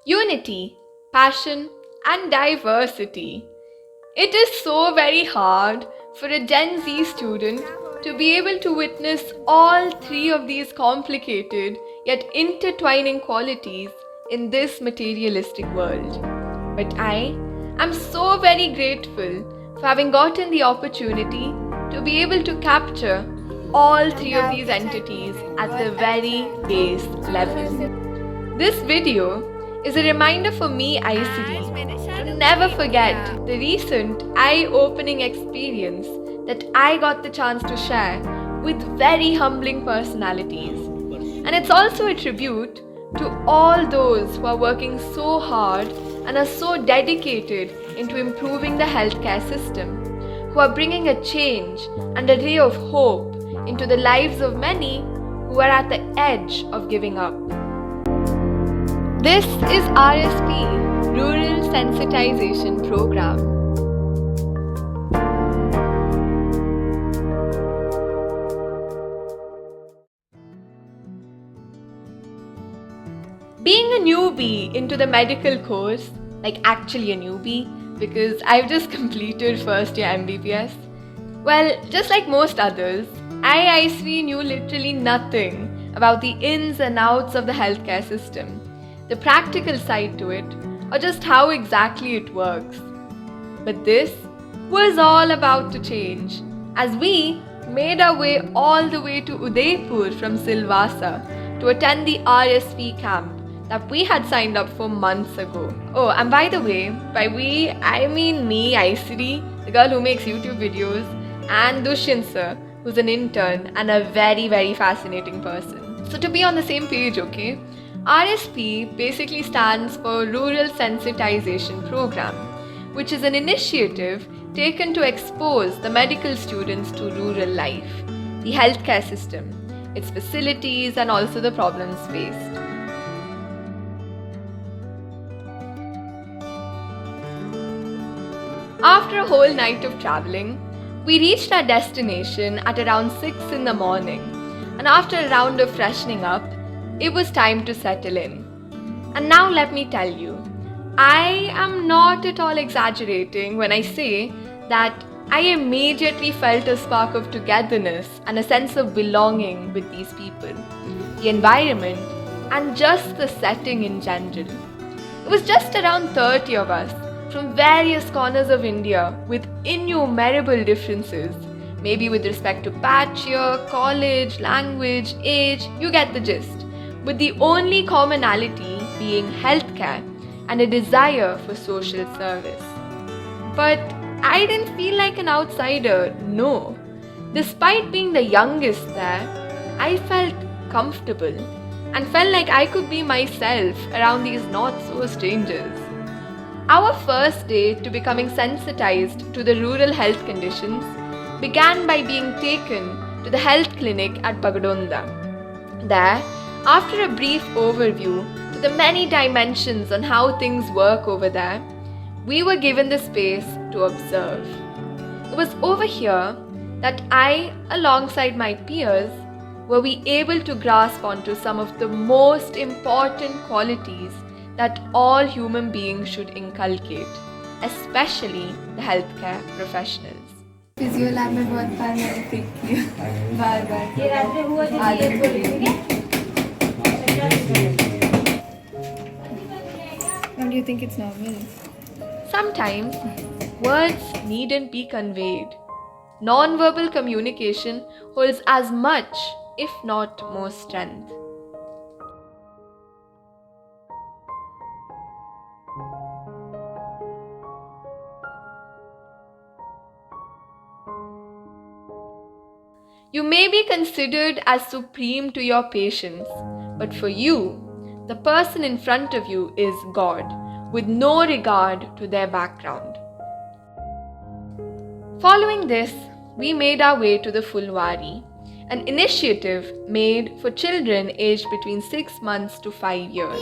Unity, passion, and diversity. It is so very hard for a Gen Z student to be able to witness all three of these complicated yet intertwining qualities in this materialistic world. But I am so very grateful for having gotten the opportunity to be able to capture all three of these entities at the very base level. This video is a reminder for me, Aisiri, to never forget the recent eye-opening experience that I got the chance to share with very humbling personalities. And it's also a tribute to all those who are working so hard and are so dedicated into improving the healthcare system, who are bringing a change and a ray of hope into the lives of many who are at the edge of giving up. This is RSP, Rural Sensitization Programme. Being a newbie into the medical course, like actually a newbie, because I've just completed first year MBBS, well, just like most others, Aisiri knew literally nothing about the ins and outs of the healthcare system, the practical side to it, or just how exactly it works. But this was all about to change as we made our way all the way to Udaipur from Silvassa to attend the RSP camp that we had signed up for months ago. Oh, and by the way, by we, I mean me, Aisiri, the girl who makes YouTube videos, and Dushyant sir, who's an intern and a very, very fascinating person. So to be on the same page, okay? RSP basically stands for Rural Sensitization Programme, which is an initiative taken to expose the medical students to rural life, the healthcare system, its facilities, and also the problems faced. After a whole night of traveling, we reached our destination at around 6 in the morning, and after a round of freshening up, it was time to settle in. And now let me tell you, I am not at all exaggerating when I say that I immediately felt a spark of togetherness and a sense of belonging with these people, the environment, and just the setting in general. It was just around 30 of us from various corners of India with innumerable differences, maybe with respect to patch year, college, language, age, you get the gist, with the only commonality being healthcare and a desire for social service. But I didn't feel like an outsider, no. Despite being the youngest there, I felt comfortable and felt like I could be myself around these not-so strangers. Our first day to becoming sensitized to the rural health conditions began by being taken to the health clinic at Pagadonda. There, after a brief overview to the many dimensions on how things work over there, we were given the space to observe. It was over here that I, alongside my peers, were we able to grasp onto some of the most important qualities that all human beings should inculcate, especially the healthcare professionals. Physio lab में बहुत बार मैंने pick किया बार ये रात में हुआ Don't you think it's normal? Sometimes words needn't be conveyed. Non-verbal communication holds as much, if not more, strength. You may be considered as supreme to your patients, but for you, the person in front of you is God, with no regard to their background. Following this, we made our way to the Fulwari, an initiative made for children aged between 6 months to 5 years.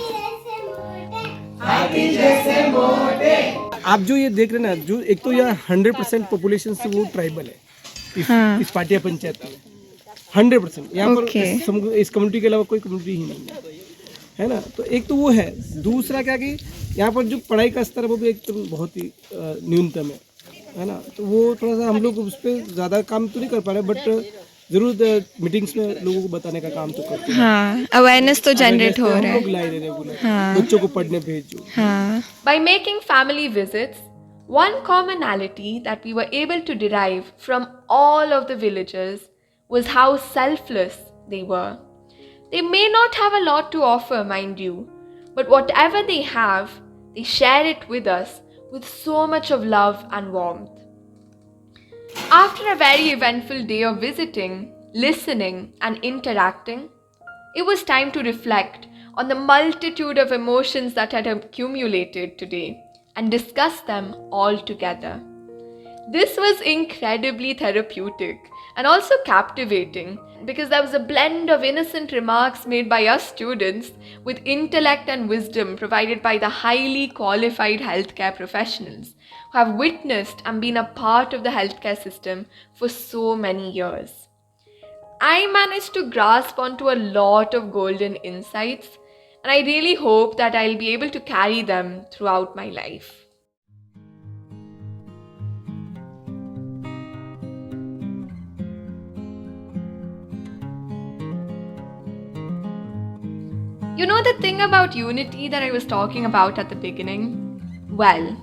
आप जो ये देख रहे हैं ना, जो एक तो यह 100% पॉपुलेशन से वो ट्राइबल है इस पाटिया पंचायत में 100%। यहाँ पर इस कम्युनिटी के अलावा कोई कम्युनिटी ही नहीं है। है ना। तो एक तो वो है, दूसरा क्या कि यहाँ पर जो पढ़ाई का स्तर है वो भी एकदम बहुत ही न्यूनतम है ना। तो वो थोड़ा सा हम लोग उस पर ज़्यादा काम तो नहीं कर पा रहे, बट जरूर मीटिंग्स में लोगों को बताने का काम तो करते हैं। हाँ, अवेयरनेस तो जनरेट हो हम रहा लोग है। ला रहे रेगुलर, हाँ। बच्चों को पढ़ने भेजो। हाँ। By making family visits, one commonality that we were able to derive from all of the villagers was how selfless they were. They may not have a lot to offer, mind you, but whatever they have, they share it with us with so much of love and warmth. After a very eventful day of visiting, listening, and interacting, it was time to reflect on the multitude of emotions that had accumulated today and discuss them all together. This was incredibly therapeutic and also captivating because there was a blend of innocent remarks made by us students with intellect and wisdom provided by the highly qualified healthcare professionals who have witnessed and been a part of the healthcare system for so many years. I managed to grasp onto a lot of golden insights, and I really hope that I'll be able to carry them throughout my life. You know the thing about unity that I was talking about at the beginning? Well,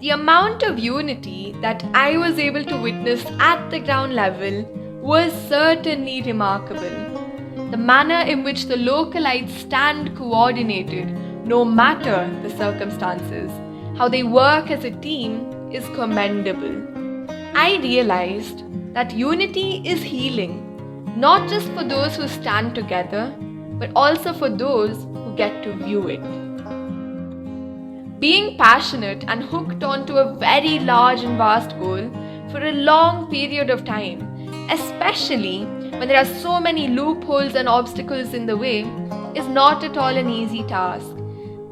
the amount of unity that I was able to witness at the ground level was certainly remarkable. The manner in which the localites stand coordinated no matter the circumstances, how they work as a team is commendable. I realized that unity is healing, not just for those who stand together, but also for those who get to view it. Being passionate and hooked onto a very large and vast goal for a long period of time, especially when there are so many loopholes and obstacles in the way, is not at all an easy task.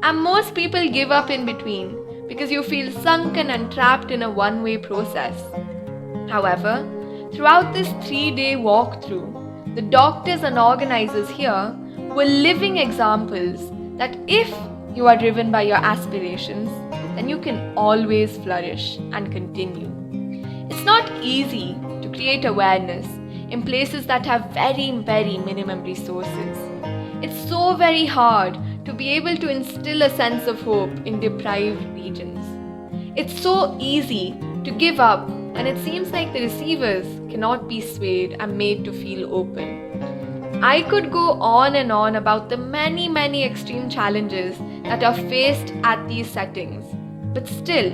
And most people give up in between because you feel sunken and trapped in a one-way process. However, throughout this 3-day walkthrough, the doctors and organizers here were living examples that if you are driven by your aspirations, then you can always flourish and continue. It's not easy to create awareness in places that have very, very minimum resources. It's so very hard to be able to instill a sense of hope in deprived regions. It's so easy to give up when it seems like the receivers cannot be swayed and made to feel open. I could go on and on about the many, many extreme challenges that are faced at these settings, but still,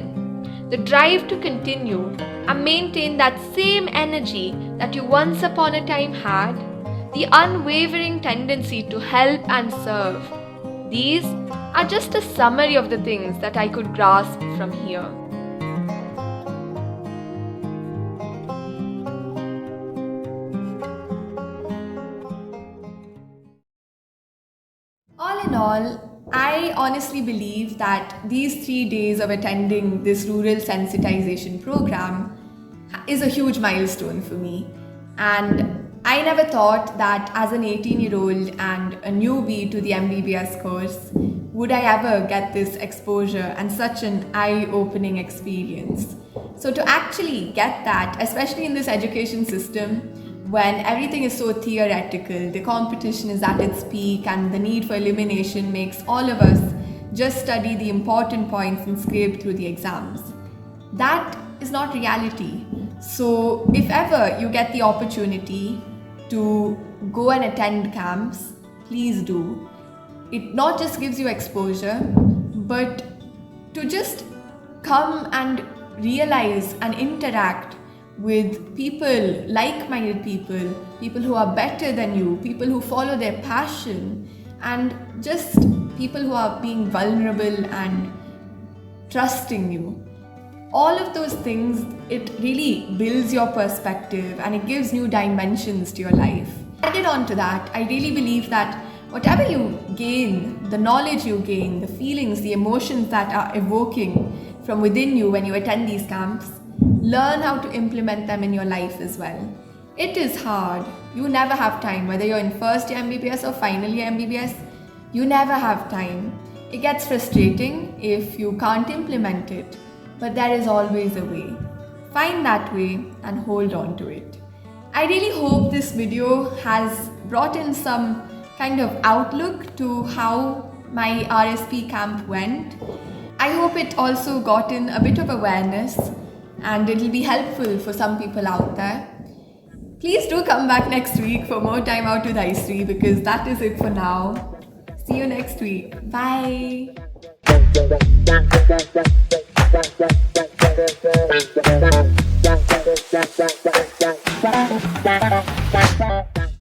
the drive to continue and maintain that same energy that you once upon a time had, the unwavering tendency to help and serve, these are just a summary of the things that I could grasp from here. All in all, I honestly believe that these 3 days of attending this rural sensitization program is a huge milestone for me. And I never thought that as an 18-year-old and a newbie to the MBBS course, would I ever get this exposure and such an eye-opening experience. So to actually get that, especially in this education system, when everything is so theoretical, the competition is at its peak and the need for elimination makes all of us just study the important points and scrape through the exams. That is not reality. So if ever you get the opportunity to go and attend camps, please do. It not just gives you exposure, but to just come and realize and interact with people, like-minded people, people who are better than you, people who follow their passion, and just people who are being vulnerable and trusting you. All of those things, it really builds your perspective and it gives new dimensions to your life. Added on to that, I really believe that whatever you gain, the knowledge you gain, the feelings, the emotions that are evoking from within you when you attend these camps, learn how to implement them in your life as well. It is hard. You never have time, whether you're in first year MBBS or final year MBBS. You never have time. It gets frustrating if you can't implement it, but there is always a way. Find that way and hold on to it. I really hope this video has brought in some kind of outlook to how my RSP camp went. I hope it also got in a bit of awareness and it'll be helpful for some people out there. Please do come back next week for more time out with Aisiri, because that is it for now. See you next week. Bye. Bye.